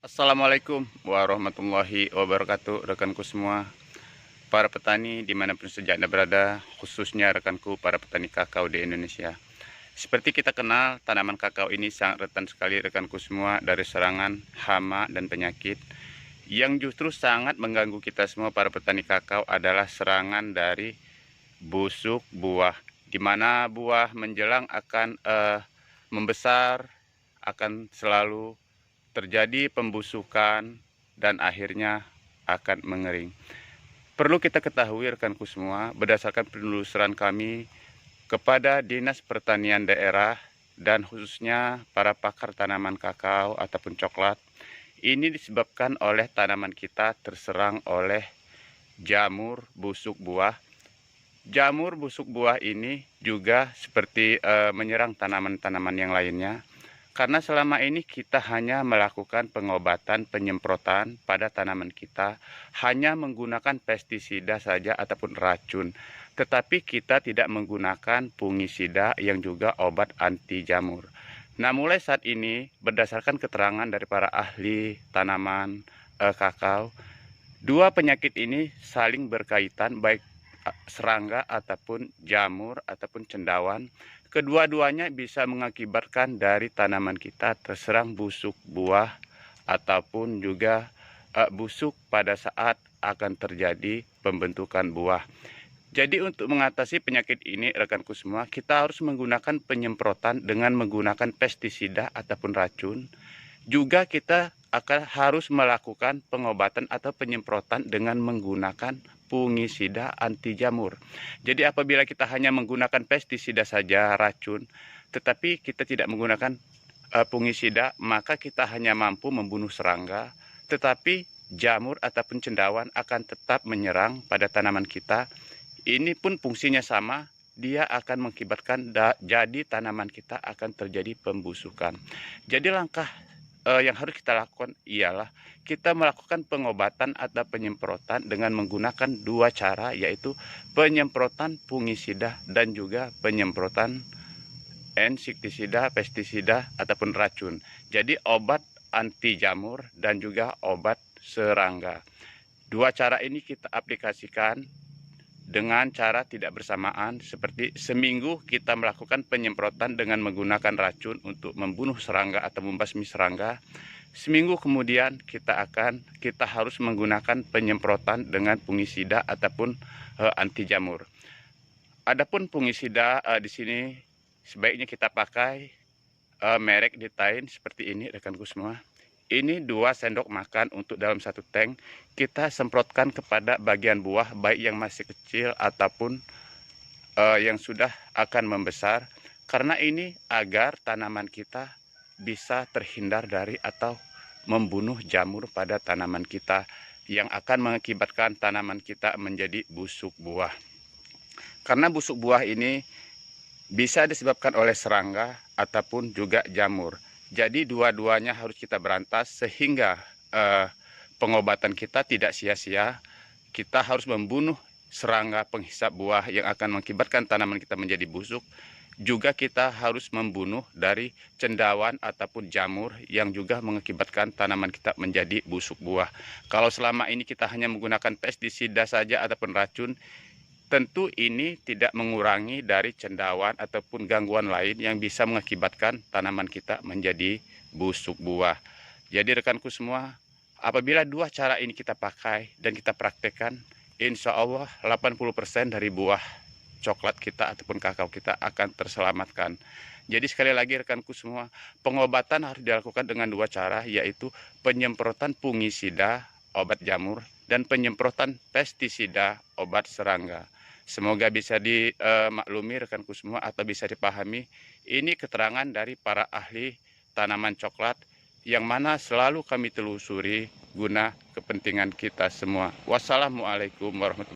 Assalamualaikum warahmatullahi wabarakatuh, rekanku semua, para petani dimanapun saja Anda berada, khususnya rekanku para petani kakao di Indonesia. Seperti kita kenal, tanaman kakao ini sangat rentan sekali rekanku semua dari serangan hama dan penyakit. Yang justru sangat mengganggu kita semua para petani kakao adalah serangan dari busuk buah, di mana buah menjelang akan membesar, akan selalu terjadi pembusukan dan akhirnya akan mengering. Perlu kita ketahui rekanku semua, berdasarkan penelusuran kami kepada Dinas Pertanian Daerah dan khususnya para pakar tanaman kakao ataupun coklat, ini disebabkan oleh tanaman kita terserang oleh jamur busuk buah. Jamur busuk buah ini juga seperti menyerang tanaman-tanaman yang lainnya. Karena selama ini kita hanya melakukan pengobatan penyemprotan pada tanaman kita, hanya menggunakan pestisida saja ataupun racun. Tetapi kita tidak menggunakan fungisida yang juga obat anti jamur. Nah, mulai saat ini berdasarkan keterangan dari para ahli tanaman kakao, dua penyakit ini saling berkaitan, baik serangga ataupun jamur ataupun cendawan. Kedua-duanya bisa mengakibatkan dari tanaman kita terserang busuk buah ataupun juga busuk pada saat akan terjadi pembentukan buah. Jadi untuk mengatasi penyakit ini rekanku semua, kita harus menggunakan penyemprotan dengan menggunakan pestisida ataupun racun. Juga kita harus melakukan pengobatan atau penyemprotan dengan menggunakan fungisida anti jamur. Jadi apabila kita hanya menggunakan pestisida saja, racun, tetapi kita tidak menggunakan fungisida, maka kita hanya mampu membunuh serangga, tetapi jamur ataupun cendawan akan tetap menyerang pada tanaman kita. Ini pun fungsinya sama, dia akan mengakibatkan jadi tanaman kita akan terjadi pembusukan. Jadi langkah yang harus kita lakukan ialah kita melakukan pengobatan atau penyemprotan dengan menggunakan dua cara, yaitu penyemprotan fungisida dan juga penyemprotan insektisida, pestisida ataupun racun. Jadi obat anti jamur dan juga obat serangga. Dua cara ini kita aplikasikan dengan cara tidak bersamaan, seperti seminggu kita melakukan penyemprotan dengan menggunakan racun untuk membunuh serangga atau membasmi serangga. Seminggu kemudian kita harus menggunakan penyemprotan dengan fungisida ataupun anti jamur. Adapun fungisida di sini sebaiknya kita pakai merek Ditain seperti ini rekanku semua. Ini 2 sendok makan untuk dalam satu tank. Kita semprotkan kepada bagian buah, baik yang masih kecil ataupun yang sudah akan membesar. Karena ini agar tanaman kita bisa terhindar dari atau membunuh jamur pada tanaman kita yang akan mengakibatkan tanaman kita menjadi busuk buah. Karena busuk buah ini bisa disebabkan oleh serangga ataupun juga jamur. Jadi dua-duanya harus kita berantas sehingga pengobatan kita tidak sia-sia. Kita harus membunuh serangga penghisap buah yang akan mengakibatkan tanaman kita menjadi busuk. Juga kita harus membunuh dari cendawan ataupun jamur yang juga mengakibatkan tanaman kita menjadi busuk buah. Kalau selama ini kita hanya menggunakan pestisida saja ataupun racun, tentu ini tidak mengurangi dari cendawan ataupun gangguan lain yang bisa mengakibatkan tanaman kita menjadi busuk buah. Jadi rekanku semua, apabila dua cara ini kita pakai dan kita praktekkan, insya Allah 80% dari buah coklat kita ataupun kakao kita akan terselamatkan. Jadi sekali lagi rekanku semua, pengobatan harus dilakukan dengan dua cara, yaitu penyemprotan fungisida, obat jamur, dan penyemprotan pestisida, obat serangga. Semoga bisa dimaklumi rekanku semua atau bisa dipahami. Ini keterangan dari para ahli tanaman coklat yang mana selalu kami telusuri guna kepentingan kita semua. Wassalamualaikum warahmatullahi wabarakatuh.